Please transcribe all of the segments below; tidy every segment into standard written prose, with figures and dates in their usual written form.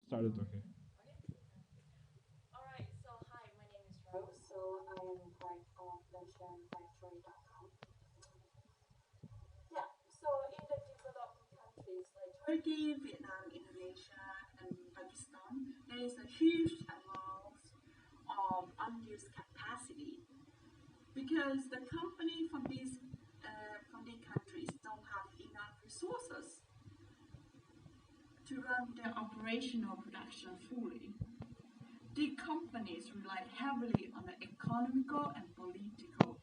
Started, okay. Alright, so hi, my name is Rose. So I am part of the Sharifactor.com. Yeah, so in the developing countries like Turkey, Vietnam, Indonesia, and Pakistan, there is a huge amount of unused capacity because the company from these countries don't have enough resources to run their operational production fully. The companies rely heavily on the economical and political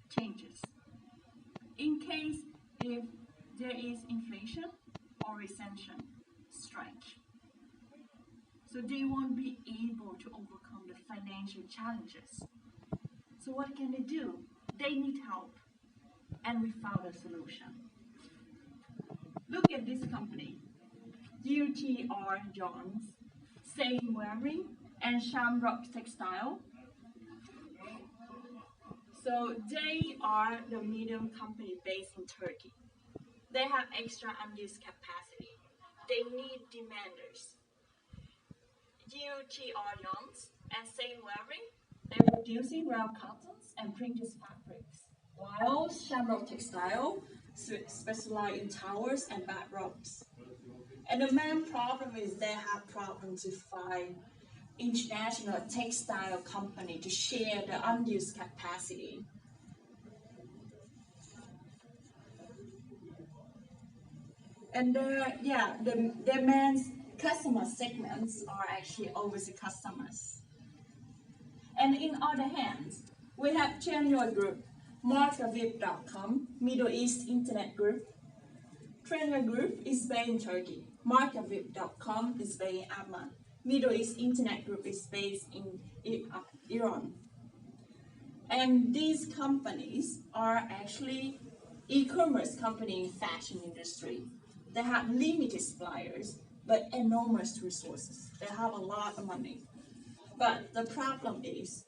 changes. In case if there is inflation or recession, strike. So they won't be able to overcome the financial challenges. So what can they do? They need help. And we found a solution. Look at this company, UTR Johns, Same Wearing, and Shamrock Textile. So they are the medium company based in Turkey. They have extra unused capacity. They need demanders. UTR yarns and same wearing. They're producing round cottons and printed fabrics. While Shamrock Textile specialize in towels and backdrops. And the main problem is they have problem to find international textile company to share the unused capacity. And their main customer segments are actually overseas customers. And in other hands, we have General Group, Markavip.com, Middle East Internet Group. Trainer Group is based in Turkey. Markavip.com is based in Amman. Middle East Internet Group is based in Iran. And these companies are actually e-commerce company in fashion industry. They have limited suppliers, but enormous resources. They have a lot of money. But the problem is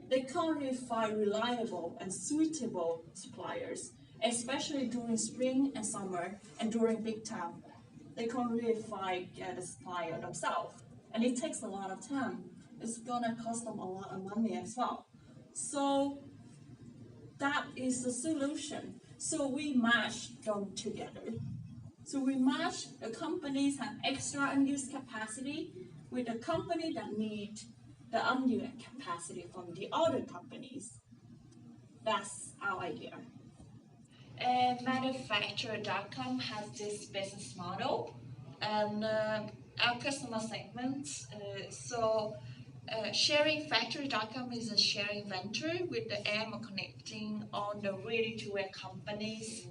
they can't really find reliable and suitable suppliers, especially during spring and summer and during big time. They can't really find the supplier themselves. And it takes a lot of time. It's gonna cost them a lot of money as well. So that is the solution. So we match them together. So we match the companies have extra unused capacity with the company that need the unused capacity from the other companies. That's our idea. And manufacturer.com has this business model and our customer segments. Sharifactor.com is a sharing venture with the aim of connecting all the ready-to-wear companies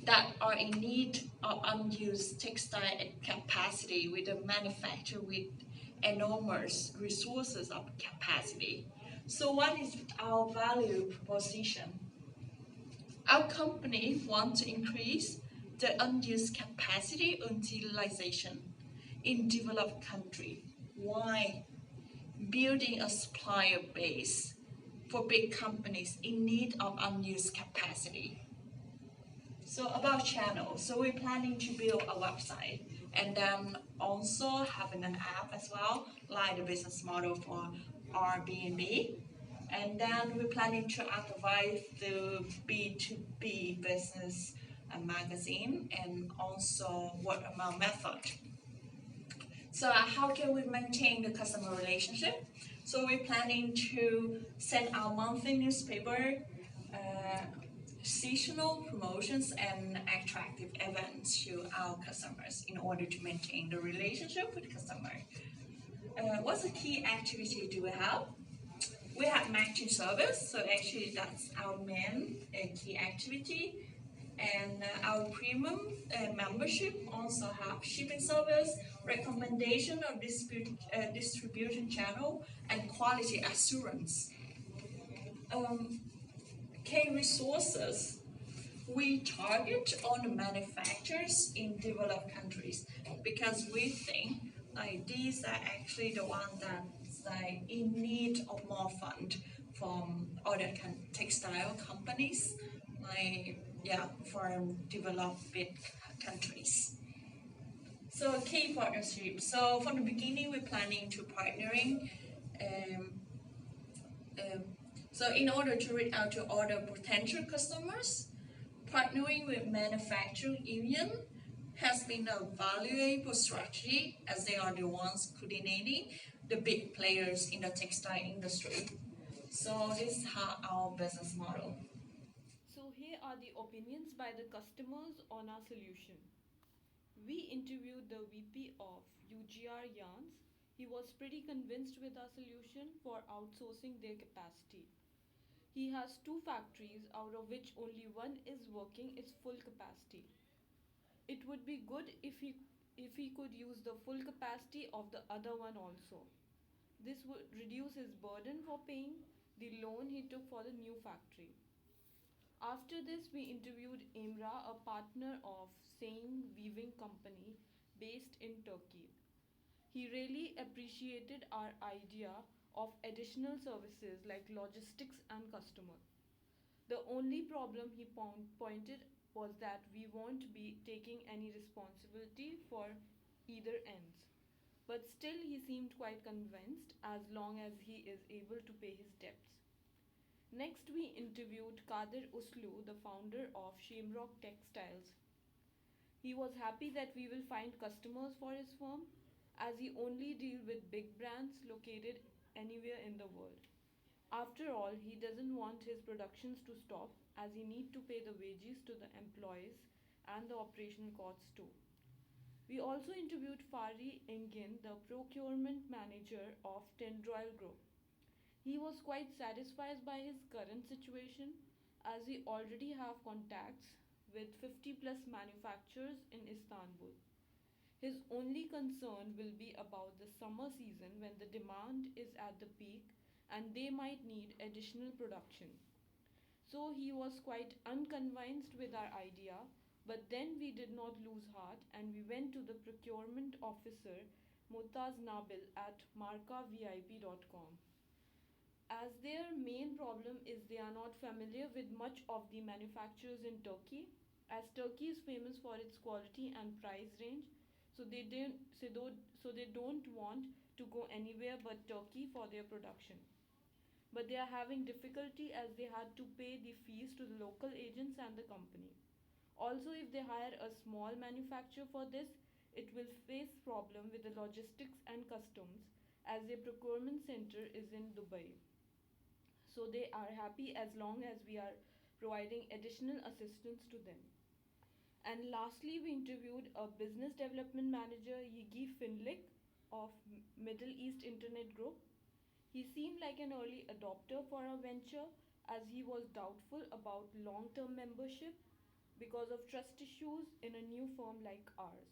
that are in need of unused textile capacity with a manufacturer with enormous resources of capacity. So what is our value proposition? Our company wants to increase the unused capacity utilization in developed country. Why? Building a supplier base for big companies in need of unused capacity. So about channel, so we're planning to build a website and then also having an app as well, like the business model for Airbnb. And then we're planning to activate the B2B business magazine and also word of mouth method. So how can we maintain the customer relationship? So we're planning to send our monthly newspaper, uh, seasonal promotions and attractive events to our customers in order to maintain the relationship with the customer. What's the key activity do we have? We have matching service, so actually that's our main key activity. And our premium membership also have shipping service, recommendation of distribution channel, and quality assurance. Um, K resources. We target on the manufacturers in developed countries because we think like these are actually the ones that's like in need of more fund from other textile companies, like yeah, from developed countries. So key partnership. So from the beginning, we're planning to partnering. Um, um, so in order to reach out to all the potential customers, partnering with manufacturing union has been a valuable strategy as they are the ones coordinating the big players in the textile industry. So this is how our business model. So, here are the opinions by the customers on our solution. We interviewed the VP of UGR Yarns. He was pretty convinced with our solution for outsourcing their capacity. He has two factories, out of which only one is working its full capacity. It would be good if he could use the full capacity of the other one also. This would reduce his burden for paying the loan he took for the new factory. After this, we interviewed Imra, a partner of Sain Weaving Company based in Turkey. He really appreciated our idea of additional services like logistics and customer. The only problem he pointed was that we won't be taking any responsibility for either ends. But still, he seemed quite convinced as long as he is able to pay his debts. Next, we interviewed Kadir Uslu, the founder of Shamrock Textiles. He was happy that we will find customers for his firm as he only deals with big brands located anywhere in the world. After all, he doesn't want his productions to stop as he need to pay the wages to the employees and the operational costs too. We also interviewed Fari Engin, the procurement manager of Tendroil Group. He was quite satisfied by his current situation as he already have contacts with 50 plus manufacturers in Istanbul. His only concern will be about the summer season when the demand is at the peak and they might need additional production. So he was quite unconvinced with our idea, but then we did not lose heart and we went to the procurement officer Mutaz Nabil at markavip.com. As their main problem is they are not familiar with much of the manufacturers in Turkey, as Turkey is famous for its quality and price range, so they don't want to go anywhere but Turkey for their production. But they are having difficulty as they had to pay the fees to the local agents and the company. Also, if they hire a small manufacturer for this, it will face problem with the logistics and customs as their procurement center is in Dubai. So they are happy as long as we are providing additional assistance to them. And lastly, we interviewed a business development manager, Yigi Finlick of Middle East Internet Group. He seemed like an early adopter for our venture as he was doubtful about long term membership because of trust issues in a new firm like ours.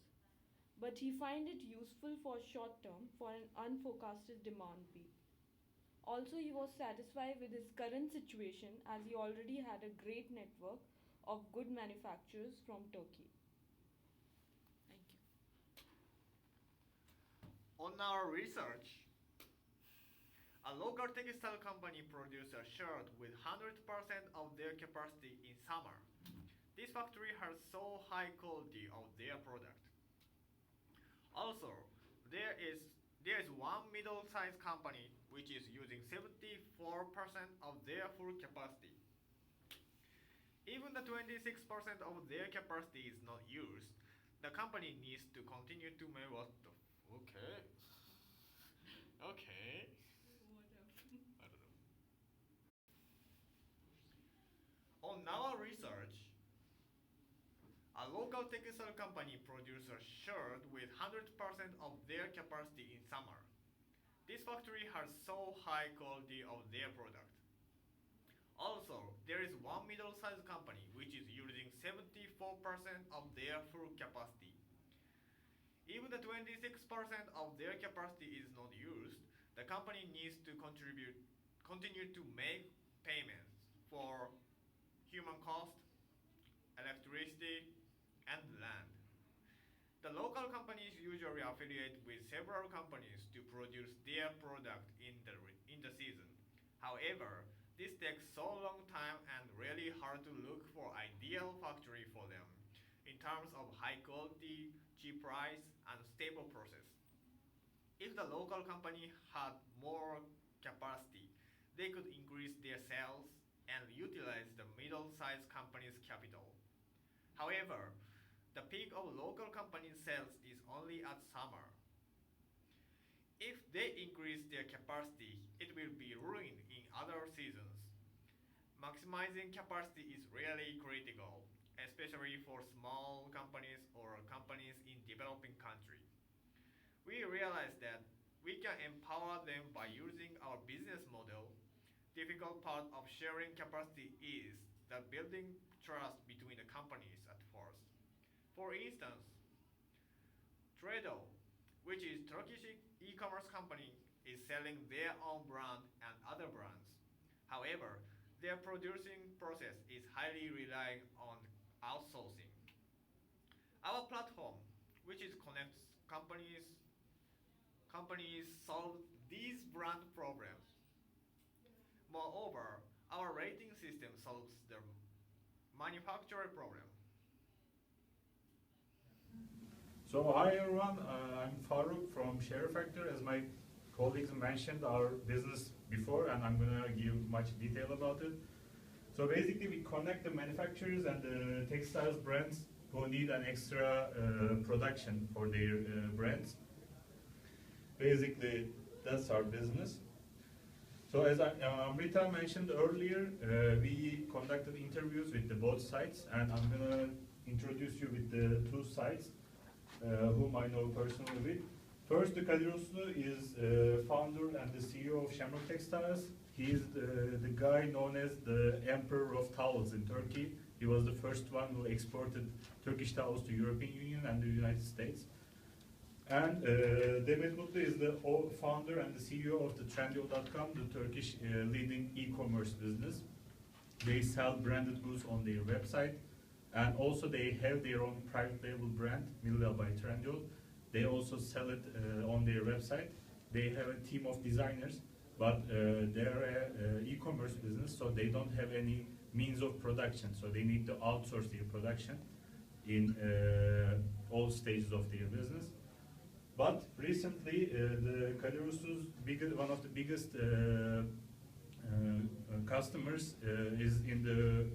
But he find it useful for short term for an unforecasted demand peak. Also, he was satisfied with his current situation as he already had a great network of good manufacturers from Turkey. Thank you. On our research, a local textile company produces a shirt with 100% of their capacity in summer. This factory has so high quality of their product. Also, there is there is one middle-sized company which is using 74% of their full capacity. Even the 26% of their capacity is not used. The company needs to continue to make what the okay. Okay. I don't know. On our research, a local textile company produces a shirt with 100% of their capacity in summer. This factory has so high quality of their product. Also, there is one middle-sized company which is using 74% of their full capacity. Even the 26% of their capacity is not used, the company needs to continue to make payments for human cost, electricity, and land. The local companies usually affiliate with several companies to produce their product in the season. However, this takes so long time and really hard to look for ideal factory for them in terms of high quality, cheap price, and stable process. If the local company had more capacity, they could increase their sales and utilize the middle-sized company's capital. However, the peak of local company sales is only at summer. If they increase their capacity, it will be ruined in other seasons. Maximizing capacity is really critical, especially for small companies or companies in developing countries. We realize that we can empower them by using our business model. Difficult part of sharing capacity is the building trust between the companies at first. For instance, Trado, which is Turkish e-commerce company, is selling their own brand and other brands. However, their producing process is highly relying on outsourcing. Our platform, which is connects companies solve these brand problems. Moreover, our rating system solves the manufacturer problem. So hi everyone, I'm Faruk from Sharifactor. As my colleagues mentioned our business before, and I'm gonna give much detail about it. So basically we connect the manufacturers and the textiles brands who need an extra production for their brands. Basically that's our business. So as Amrita mentioned earlier, we conducted interviews with the both sides, and I'm gonna introduce you with the two sides whom I know personally with. First, the Kadir Uslu is founder and the CEO of Shamrock Textiles. He is the guy known as the Emperor of Towels in Turkey. He was the first one who exported Turkish towels to European Union and the United States. And Demet Mutlu is the founder and the CEO of the Trendyol.com, the Turkish leading e-commerce business. They sell branded goods on their website, and also they have their own private label brand, Milla by Trendyol. They also sell it on their website. They have a team of designers, but they're an e-commerce business, so they don't have any means of production. So they need to outsource their production in all stages of their business. But recently, the Kadir Uslu's one of the biggest customers is in the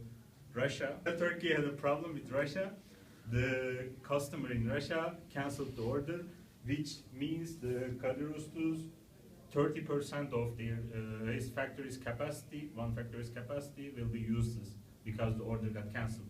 Russia. Turkey had a problem with Russia. The customer in Russia canceled the order, which means the Kadir Uslu's 30% of their his factory's capacity, one factory's capacity, will be useless because the order got canceled.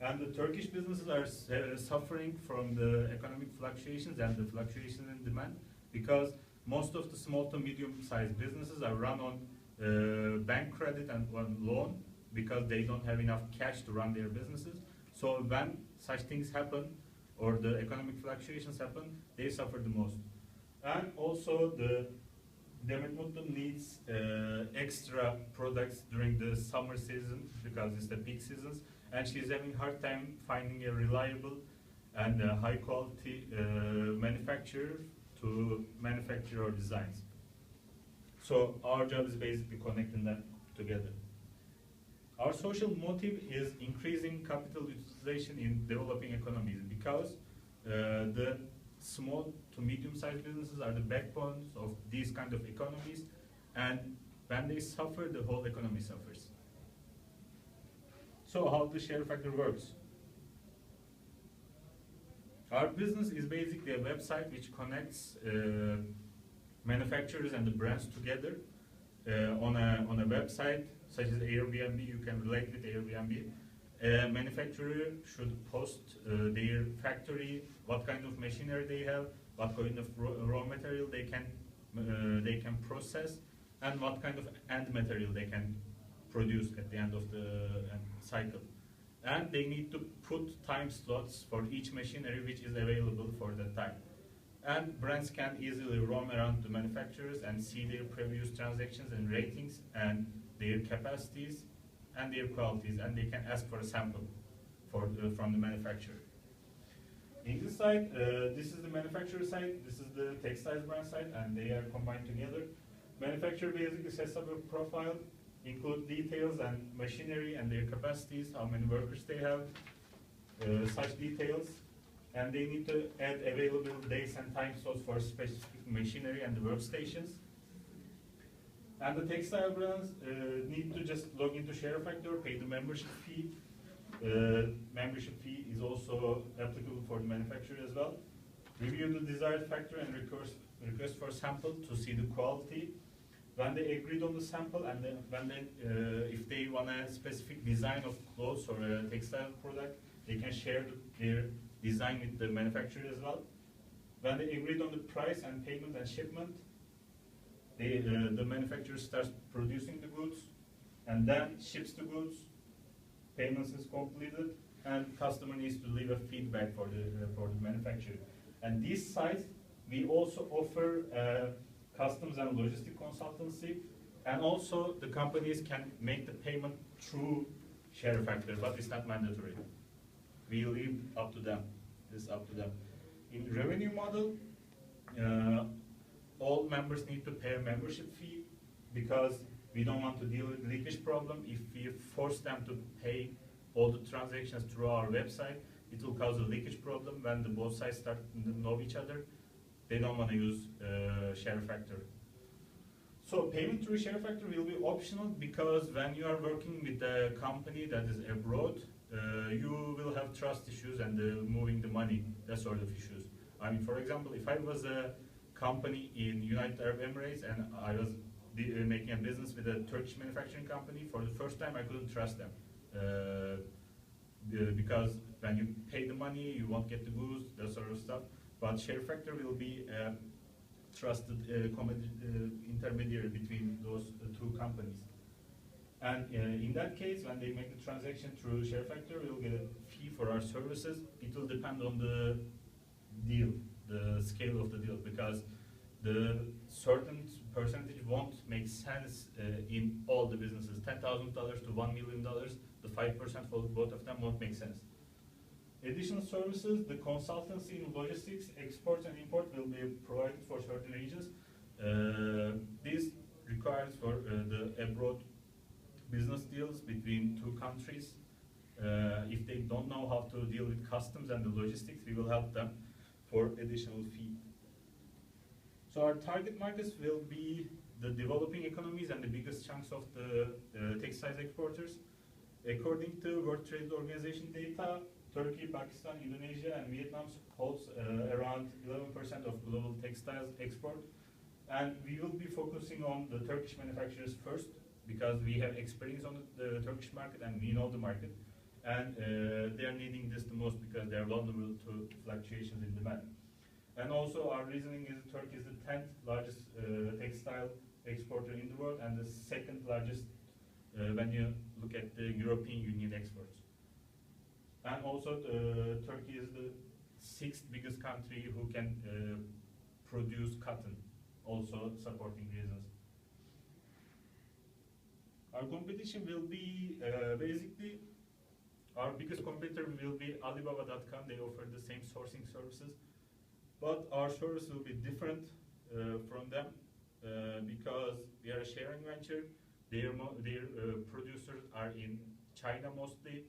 And the Turkish businesses are suffering from the economic fluctuations and the fluctuation in demand, because most of the small to medium-sized businesses are run on bank credit and on loan, because they don't have enough cash to run their businesses. So when such things happen, or the economic fluctuations happen, they suffer the most. And also the Demet Mutlu needs extra products during the summer season, because it's the peak seasons, and she's having hard time finding a reliable and high quality manufacturer to manufacture our designs. So our job is basically connecting them together. Our social motive is increasing capital utilization in developing economies, because the small to medium-sized businesses are the backbones of these kind of economies, and when they suffer, the whole economy suffers. So how the Sharifactor works? Our business is basically a website which connects manufacturers and the brands together on a website such as Airbnb. You can relate with Airbnb. A manufacturer should post their factory, what kind of machinery they have, what kind of raw material they can process, and what kind of end material they can produce at the end of the cycle. And they need to put time slots for each machinery which is available for that time. And brands can easily roam around to manufacturers and see their previous transactions and ratings and their capacities and their qualities, and they can ask for a sample from the manufacturer. In this side, this is the manufacturer side, this is the textiles brand side, and they are combined together. Manufacturer basically sets up a profile, include details and machinery and their capacities, how many workers they have, such details. and they need to add available days and time slots for specific machinery and the workstations. And the textile brands need to just log into Sharifactor, pay the membership fee. Membership fee is also applicable for the manufacturer as well. Review the desired factor and request for sample to see the quality. When they agreed on the sample, and then if they want a specific design of clothes or a textile product, they can share their design with the manufacturer as well. When they agreed on the price and payment and shipment, the manufacturer starts producing the goods and then ships the goods. Payments is completed, and customer needs to leave a feedback for the manufacturer. And this side, we also offer customs and logistic consultancy, and also the companies can make the payment through Sharifactor, but it's not mandatory. We leave up to them. It's up to them. In revenue model, all members need to pay a membership fee because we don't want to deal with leakage problem. If we force them to pay all the transactions through our website, it will cause a leakage problem when the both sides start to know each other. They don't want to use Sharifactor. So payment through Sharifactor will be optional because when you are working with a company that is abroad, you will have trust issues and moving the money, that sort of issues. I mean, for example, if I was a company in United Arab Emirates and I was making a business with a Turkish manufacturing company, for the first time I couldn't trust them. Because when you pay the money, you won't get the goods, that sort of stuff. But Sharifactor will be a trusted intermediary between those two companies. And in that case, when they make the transaction through Sharifactor, we'll get a fee for our services. It will depend on the deal, the scale of the deal, because the certain percentage won't make sense in all the businesses. $10,000 to $1 million, the 5% for both of them won't make sense. Additional services, the consultancy in logistics, exports and import will be provided for certain regions. This requires for the abroad business deals between two countries. If they don't know how to deal with customs and the logistics, we will help them for additional fee. So our target markets will be the developing economies and the biggest chunks of the textiles exporters. According to World Trade Organization data, Turkey, Pakistan, Indonesia, and Vietnam holds around 11% of global textiles export. And we will be focusing on the Turkish manufacturers first because we have experience on the Turkish market and we know the market. And they are needing this the most because they are vulnerable to fluctuations in demand. And also our reasoning is Turkey is the 10th largest textile exporter in the world and the second largest when you look at the European Union exports. And also Turkey is the 6th biggest country who can produce cotton, also supporting reasons. Our competition will be basically, our biggest competitor will be Alibaba.com. They offer the same sourcing services, but our service will be different from them because we are a sharing venture. Their producers are in China mostly,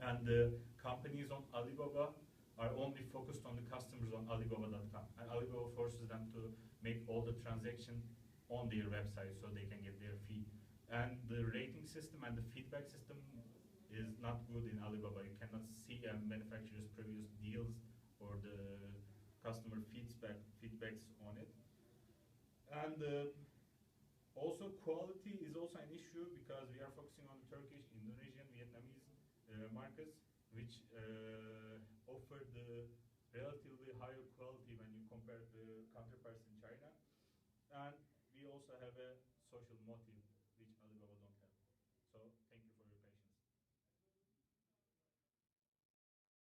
and the companies on Alibaba are only focused on the customers on Alibaba.com. And Alibaba forces them to make all the transactions on their website so they can get their fee. And the rating system and the feedback system is not good in Alibaba. You cannot see a manufacturer's previous deals or the customer feedbacks on it. And also quality is also an issue because we are focusing on the Turkish, Indonesian, Vietnamese markets, which offer the relatively higher quality when you compare the counterparts in China. And we also have a social motive, which Alibaba don't have. So thank you for your